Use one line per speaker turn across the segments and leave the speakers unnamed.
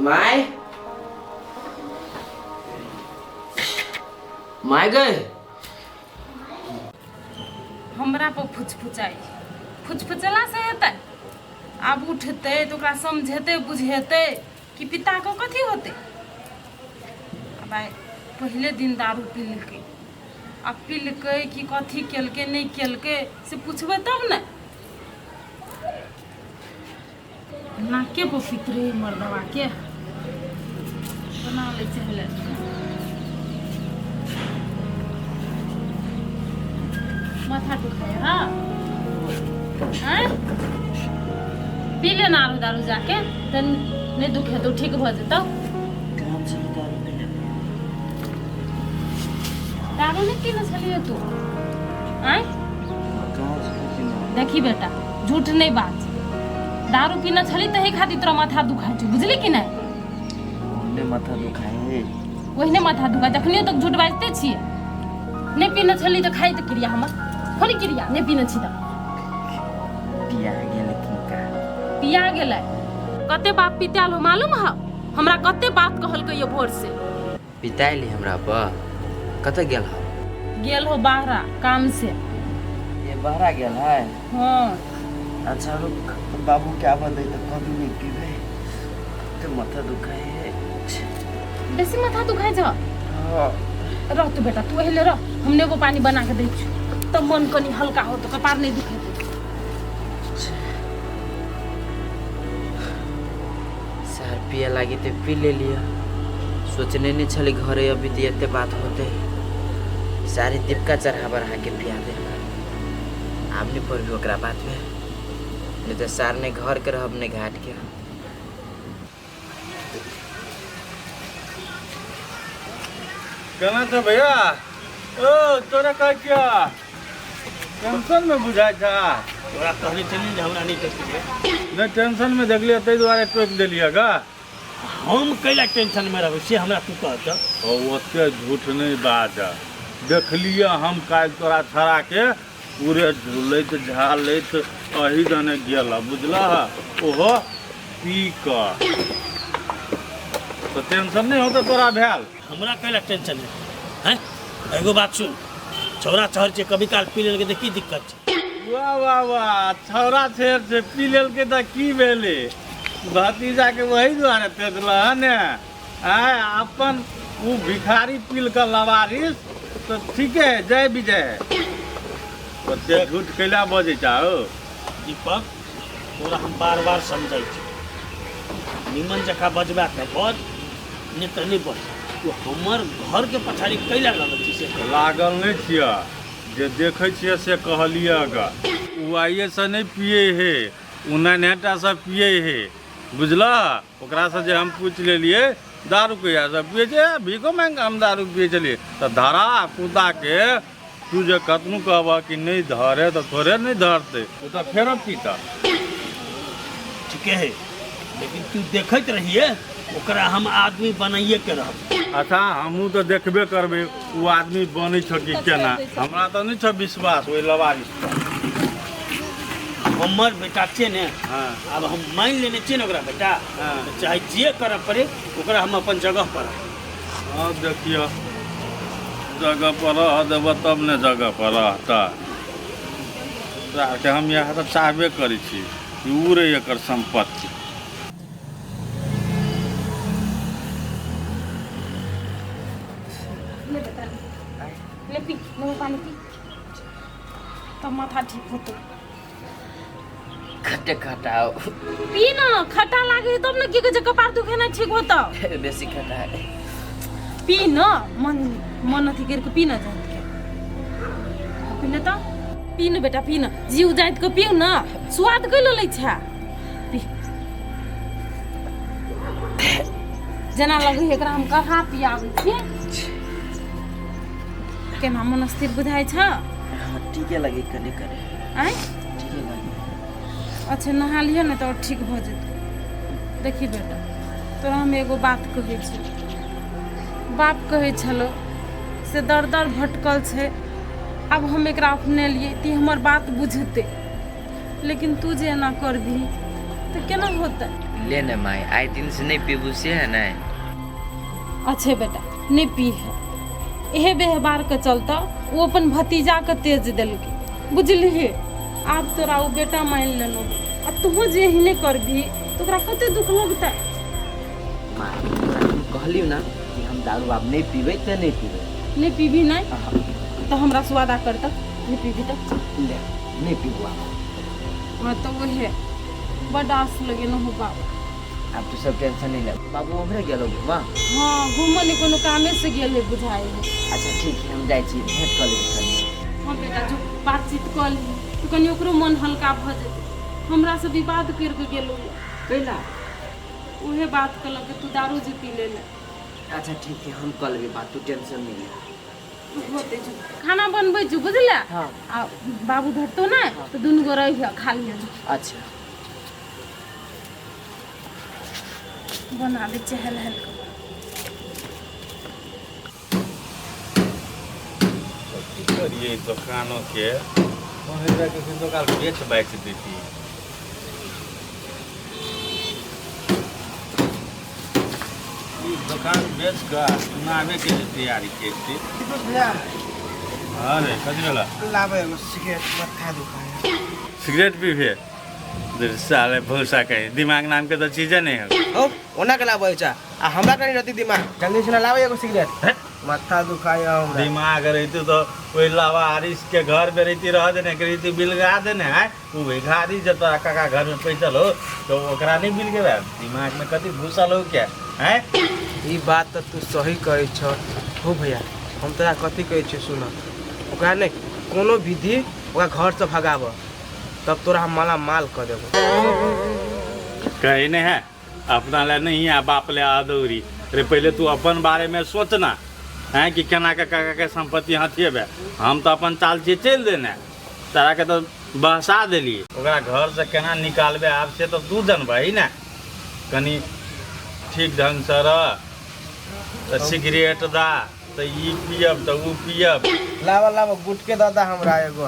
My my गए
हमरा पर फुचफुचाई फुचफुचला से हेतै आब उठते तो ओकरा समझेते बुझेते कि पिता को कथी होते। अब पहले दिन दारू पीलकै अब पीलकै कि कथी केलकै नहीं केलकै से पूछबै तब न। नाके पर पितरे मर्दवा के बना ले चले माथा दुखाए। हाँ पी ले ना आरो दारू जाके तो नहीं दुखे तो ठीक भ जेतौ। दारू नहीं पीने छलिए तू आय देखी बेटा झूठ नहीं बात दारू पीना छली तही खातिर तोरा माथा दुखाय छै बुझली कि नहीं।
ओने माथा दुखाए
ओहने माथा दुखाय जखनियो तक झूठ बाजते छिए। नहीं पीना छली तो खाई त क्रिया हमर थोड़ी क्रिया नहीं पीना छी त
पिया गेल किनका
पिया गेलै कते बाप पिताल हो मालूम है हमरा कते बात कहलकै ये भोर से
पिताइली हमरा पर कतऽ गेल हो
गेल हो बाहरा काम से।
ये बहरा गेल है।
हाँ
अच्छा रुक बाबू क्या बदे तो कभी नहीं पीबे तो माथा दुखाए
बेसी माथा दुखाय छ।
हाँ
रह तू बेटा तू एहिले रह हमने वो पानी बना के दै छु तब मन कनी हल्का हो तो कपार नहीं दुखे।
सर पिया लगी तो पी ले लिया सोचने नहीं छली घरे अभी तो एते बात होते सारी दीपका चढ़ा बढ़ा के पिया दे आमने पर भी ओकरा बात में नहीं तो सार ने घर के रह अपने घाट के
कहना था भैया ओ तोरा का क्या टेंशन में बुझाय था
तोरा कहने चली जे हमरा नहीं टोकी
न टेंशन में देखलिए तै दुआरे टोक देलिए गा।
हम कैला टेंशन में रहबै से हमरा तू कहत
ओ ओते झूठ नहीं बात देखलिए हम काल तोरा छड़ा के पूरे झूलैत झालैत अही दने गेल बुझला ओहो पी क तो टेंशन नहीं होता तोरा भेल
हमरा कैला टेंशन है एगो बात सुन छौरा छहर छै कभी काल पी लेलकै त की दिक्कत छै।
वाह वाह वाह छौरा छेर से पी लेलकै त की भेलै भतीजा के वही दुआरे तेजला ने आय अपन वो भिखारी पील का लवारिस तो ठीक है जय विजय ओते झूठ कैला बजे चाहो
दीपक तोरा हम बार बार समझाइ छी निमन जका बजबा के बज नहीं तो नहीं बज तू हमर घर के पछाड़ी कैला लागल छी से
लागल नहीं छिया जे देखे छियै से कहलिए गा उ आइए से नहीं पिए हे उन्हेटा से पिए हे बुझला ओकरा से जे हम पूछ लेलिए दारू कहिया से पिए छै भीखो मांग हम दारू पिए चलिए तो धरा कूदा के तू जे कतनु कहबा कि नहीं धरे तो थोड़े नहीं धरते वो तो फेर पीता
ठीक है लेकिन तू देखत रहिए ओकरा हम आदमी बनाइए के रहब।
अच्छा हमहूँ तो देखबे करबे वो आदमी बने छ कि केना हमरा तो नहीं छ विश्वास ओहि लवारिस
हमर बेटा छै ने
हाँ
अब हम मान लेने छियै ने ओकरा बेटा
हाँ।
तो चाहे जे करऽ पड़े ओकरा हम अपन जगह पर
हाँ देखिए जगह पर रह देव तब ने जगह पर रहता के हम यहाँ तो चाहबे करै छी कि उ रे एकर संपत्ति
ले पी ले पानी पी तब माथा ठीक होतो।
खट्टे खटाओ
पी ना खट्टा लागे तब ना की कहे कपार दुखे ना ठीक होतो।
बेसी खटा है
पी ना मन मन अथी करके पी ना जात के पी ना तो पी ना बेटा पी ना जीव जात के पी ना स्वाद कैलो लै छै पी जना लगे एकरा हम कहाँ पियाबै छी केना मन स्थिर बुझाय छ।
ठीके लगे कने करे
आय
ठीके लगे
अच्छा नहा लियो ना तो ठीक भ जेतै। देखी बेटा तोरा हम एगो बात कहै छी बाप कहै छलो से दर दर भटकल छै अब हम एकरा अपने लिए ती हमर बात बुझते लेकिन तू जे एना करबी तो केना होतै।
ले न माई, आए दिन से नहीं पीबू से है ना।
अच्छे बेटा नहीं पी है, यह व्यवहार के चलता वो अपन भतीजा के तेज दिलके बुझलिए। आप तोरा वो बेटा मान लेनो, आ तुहो जे ही नहीं करबी तो ओकरा कते दुख लगता।
माई कहलियो ना कि हम दारू अब नहीं पीबे तो नहीं पीबे।
नहीं पीबी नहीं तो हमरा स्वादा कर तक नहीं पीबी तक
ले नहीं पीबू।
हाँ तो वो है बड़ा आस लगे न हो बाबू।
अब तो सब टेंशन नहीं ले। बाबू हमरे गेलो घुमा।
हाँ घूमो नहीं कोनो कामे से गेल है बुझाए है।
अच्छा ठीक है, हम जाय छी भेंट कर लेबै।
हाँ बेटा जो बातचीत कर ली तो कनी ओकरो मन हल्का भ जेतै। हमरा से विवाद कर के गेलो
कैला
उहे बात कहलक कि तू दारू जी पी ले ले।
अच्छा ठीक है, हम कर लेबै बात, तू टेंशन नहीं ले।
होते जो खाना बनबै जो बुझला।
हाँ।
आ बाबू धरतो ना तो दुनु गो रही खा लियो।
अच्छा
बना दे चहल हल के।
ये दुकानों के महिंद्रा के दुकान बेच बैच देती। दुकान बेच कर चुनावे के लिए तैयारी की थी। अरे कथी वाला
लाबे सिगरेट मत्था दुखाए।
सिगरेट भी है साले भूसा कहे दिमाग नाम के तो चीजें नहीं है।
ओ ओना के लाबे चा आ हमरा कनी रहती दिमाग जल्दी से लाबे एगो सिगरेट।
हैं?
मत्था दुखाए हमरा।
दिमाग रहती तो कोई लावा आरिस के घर में रहती रह देने के रहती बिलगा देने है। वो भिखारी जब तो काका घर में पैसा हो तो ओकरा नहीं बिल के दिमाग में कथी घुसल हो क्या है।
ई बात तो तू सही कहै छ हो भैया। हम तोरा कथी कहै छी सुन, ओकरा नहीं कोनो विधि ओकरा घर से भगाब तब तोरा हम माला माल कर देबो।
कहे नहीं है अपना ले नहीं है बाप ले अधूरी। अरे पहले तू अपन बारे में सोचना है कि केना के काका के संपत्ति हथिएबे। हम तो अपन चाल चल देने तारा के तो बहसा दिलिए। ओकरा घर से केना निकालबे आप से तो तू जानबही ना। कनी ठीक ढंग से रह तो सिगरेट दा तो ई पियब तो ऊ पियब।
लावा लावा गुटके दादा हमरा एगो।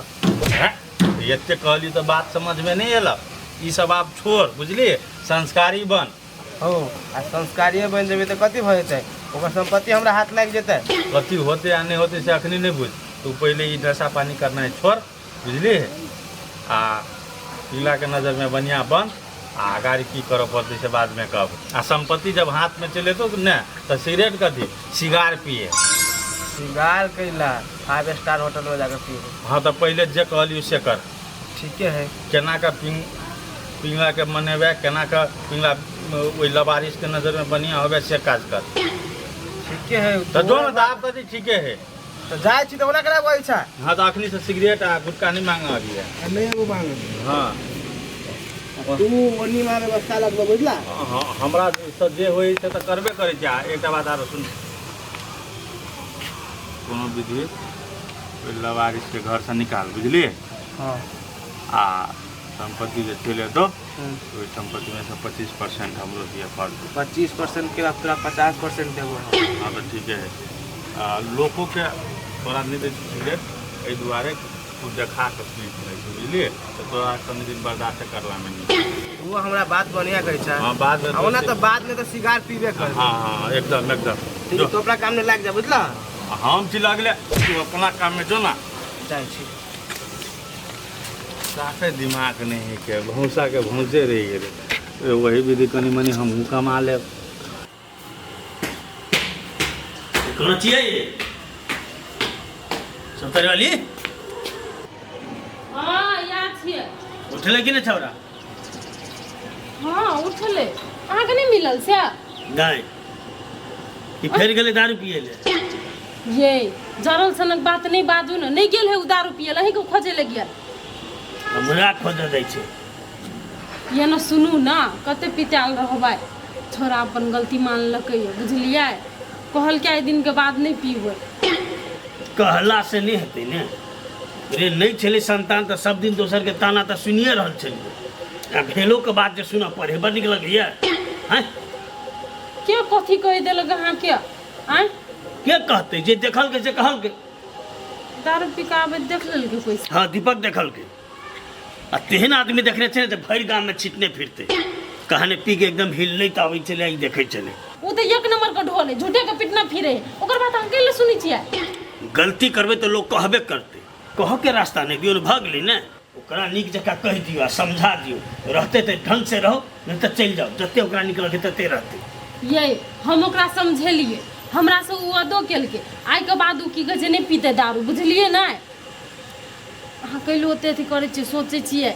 एते कहली तो बात समझ में नहीं अल। ई सब आप छोड़ बुझलिए, संस्कारी बन।
हो आ संस्कारिये बन जेबे तो कथी भ जेतै, ओकर संपत्ति हमरा हाथ लाग जेतै।
कथी होते या नहीं होते से अखनी नहीं बुझ। तू पहले ई नशा पानी करना है छोड़ बुझलिए। आ पीला के नज़र में बढ़िया बन। आ आगारी की करो पड़ते से बाद में कब। आ संपत्ति जब हाथ में चले तो न तो सिगरेट कथी सिगार पिए।
सिगार कैला 5 स्टार होटल में जाकर पी।
हाँ तो पहले जे कहली उससे कर।
ठीके है।
केना का पिंगला के मनेबे केना का पिंगला वही लबारिश के नज़र में बढ़िया होबे से काज कर।
ठीके है
तो दोनों आप कथी ठीके है।
तो जाय छी तो ओना करा बोल छ।
हाँ तो अखनी से सिगरेट आ गुटखा नहीं मांगा अभी है।
नहीं एगो मांग।
हाँ
तू ओनी मां व्यवस्था लगबो बुझला।
हाँ हमरा से जे होई से तो करबे करे छी। एक बात आरो सुन, कोनो विधि लवारिस के घर से निकाल बुझलिए।
हाँ
आ संपत्ति जो चले तो वही संपत्ति में से 25% हमरो दिया कर दो।
25% के बाद तोरा 50% देबो।
हाँ तो ठीक है। लोगों के तोरा नहीं दे सिगरेट एहि दुआरे तू देखा के पी बुझलिए। तो तोरा कनि दिन बर्दाश्त करला में नहीं।
वो हमरा बात बढ़िया कहै छ।
हाँ बाद में
ओना तो बाद में तो सिगार पीबे कर।
हाँ हाँ एकदम एकदम।
ठीक तो अपना काम में लाग जा बुझला।
हम चिल्ला गए तू अपना काम में जो ना
जाय छी।
साफे दिमाग नहीं है के भूसा के भूसे रही गए। वही विधि कनी मनी हमहूँ कमा ले।
कौन चाहिए ये सब तेरे वाली
हाँ याद छियै।
उठले कि नहीं छौरा।
हाँ उठले अहाँके नहीं मिलल से।
नहीं कि फेर गेले दारू पिए ले।
ये जरल सनक बात नहीं बाजू न। नहीं गेल है उ दारू पियल, अहीं को खोजे ले गेल।
हमरा खोज दै छै।
ये न सुनू ना कते पिटाल रहबै। छोरा अपन गलती मान लकै बुझलियै। कहल के दिन के बाद नहीं पीबै।
कहला से नहीं हेतै ने। रे नहीं छले संतान तो सब दिन दोसर के ताना तो सुनिए रहल छलिए। आ भेलो के बात जे सुना पड़े बड़ निक लगैया। हैं
के कथी कह देलक अहाँ के। आय
के कहते जे देखल के से कहल के।
दारू पिकाबे देख लेल के कोई।
हाँ दीपक देखल के। आ तेहन आदमी देखने छे जे भरि गांव में छिटने फिरते कहने पी के एकदम हिल नहीं तो अभी चले आई देखे चले।
वो तो एक नंबर का ढोल है, झूठे के पिटना फिरे ओकर बात हम केले सुनी छियै।
गलती करबे तो लोग कहबे करते, कहो के रास्ता नहीं दियो भाग ली ना। ओकरा नीक जका कह दियो, समझा दियो, रहते तो ढंग से रहो, नहीं तो चल जाओ, जते ओकरा निक लगे तते रहते।
ये हम ओकरा समझेलिए, हमरा से उ अदो केलके, आइ के बाद उ की गजे नहीं पीते दारू, बुझलिए ना। अहाँ कैलो ओते अथी करे छियै, सोचे छियै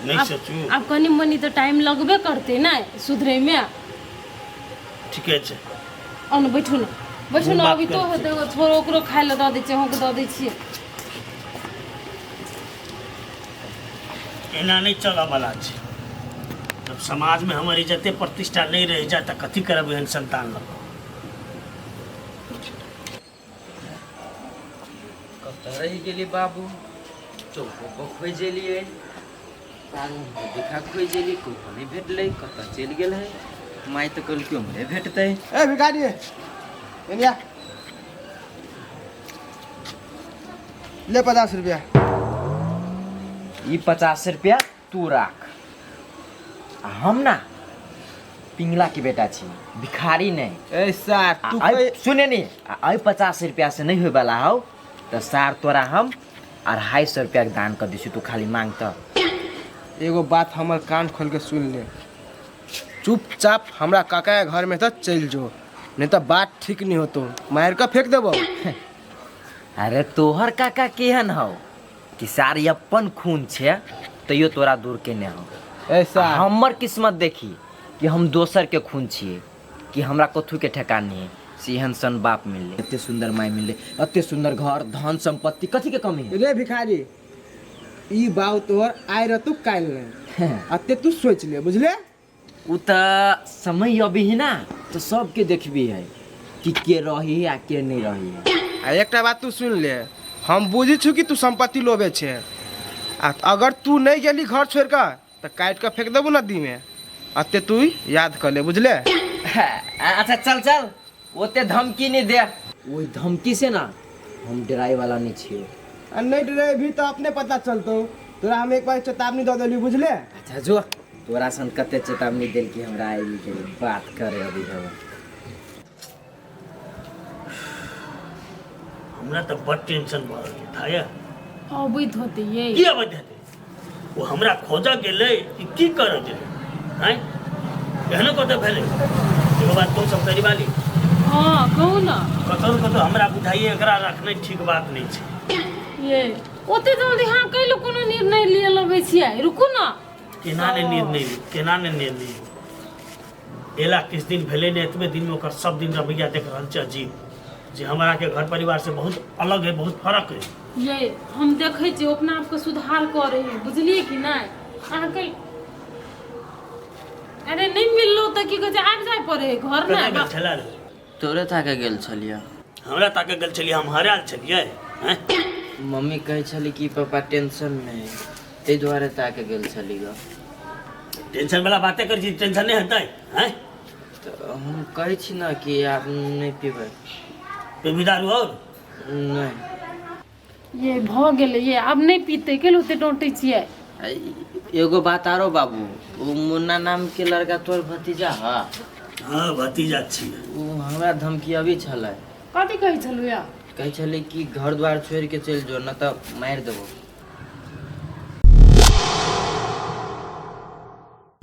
नहीं सोचू।
अब कनी मनी तो टाइम लगबे करते ना सुधरे में।
ठीके छै,
अन बैठू ना, बैठू ना,
बात
अभी तो
करते।
होते छोरो ओकरो खाय ले द दै छियै, अहूँ के द दै छियै।
एना नहीं चलऽ वाला छै। जब समाज में हमारी इज्जत प्रतिष्ठा नहीं रह जाए तो कथी करब एहन संतान लग।
कतऽ रहि गेली बाबू? चौको पर खोजेलियै, देखा खोजेली, कोई नहीं भेटलै, कतऽ चलि गेल है? माय तऽ कहलकै उम्हरे भेटतै।
ए भिखारी एनिया ले 50 रुपया।
ई 50 रुपया तू राख। आ हम ना पिंगला के बेटा छी, भिखारी नहीं।
ए सार तू
सुने नहीं, आई 50 रुपया से नहीं होय वाला हौ, तो सार तोरा हम 250 रुपया के दान कर दी, तू खाली मांग तो।
एगो बात हमर कान खोल के सुन ले, चुपचाप हमरा काका के घर में तो चल जो, नहीं तो बात ठीक नहीं हो तो मार का फेंक देबो।
अरे तोहर काका केहन हौ कि सारी अपन खून छे, तैयो तोरा दूर के नहीं हो।
ऐसा
हमर किस्मत देखी कि हम दोसर के खून छिए, कि हमरा कथू के ठेकान नहीं है। सिहन सन बाप मिलले, एते सुंदर माय मिलले, एते सुंदर घर, धन संपत्ति, कथी के कमी है?
रे भिखारी, ई बाव तोहर आय रह तू काल ने, अते तू सोच ले, बुझले?
उ त समय अभी है ना, तो सबके देखबी है कि के रही है आ के नहीं रही है।
आ एकटा बात तू सुन ले, हम बुझी छु कि तू संपत्ति लोभे छे, आ अगर तू नहीं गेली घर छोड़ कर तो काट के फेंक देबू नदी में, अते तू याद कर ले, बुझले?
अच्छा चल चल, ओते धमकी नहीं दे, वही धमकी से ना हम डराई वाला नहीं छिए।
आ नहीं डरे भी तो अपने पता चलतो, तोरा हम एक बार चेतावनी दे देली, बुझले?
अच्छा जो तोरा सन कते चेतावनी दिल कि हमरा आई के बात करे अभी हम।
हमरा तो बड़ टेंशन बढ़ गया था ये।
अबैत होते ये
की अवध हेतै? वो हमरा खोजा गेलै कि की करऽ गेलै? हैं? एहनो कतऽ भेलै? एगो बात तुम सब करी वाली,
हाँ कहू ना।
कतौ हमरा बुझाइए एकरा रखने ठीक बात नहीं छै।
ये ओते जल्दी हाँ कैलो कोनो निर्णय लिए लगे छियै, रुकू ना।
केना ने निर्णय ली, केना ने निर्णय ली? एला किस दिन भेलै ने, एतबे दिन में ओकर सब दिन रवैया देख रहल छै अजीब, जे हमरा के घर परिवार से बहुत अलग है, बहुत फर्क है।
ये हम देखे छी अपना आप के सुधार करे है, बुझलिए कि नहीं? अहाँ के अरे नहीं मिललो तो की कहे आबि जाय पड़े घर
कतऽ गेल
ना।
छलै रे?
तोरे ताके गेल छलिया,
हमरा ताके गेल छलियै, हम हरायल छलियै। हैं?
मम्मी कहे छली कि पापा टेंशन में है, ते दुआरे ताके गेल छली ग।
टेंशन वाला बातें कर छी, टेंशन नहीं हेतै? हैं?
तो हम कहे छी ना कि आप नहीं पीबे।
पीबी दारू और
नहीं,
ये भ गेले, ये अब नहीं पीते के लोते डोंटे छियै।
एगो बात आरो बाबू, वो मुन्ना नाम के लड़का तोर भतीजा है,
हाँ भतीजा छी।
वो हमरा धमकी अभी छलै,
कथी कहै छलु या?
कहे छलै कि घर द्वार छोड़ के चल जो, न तो मार देबो।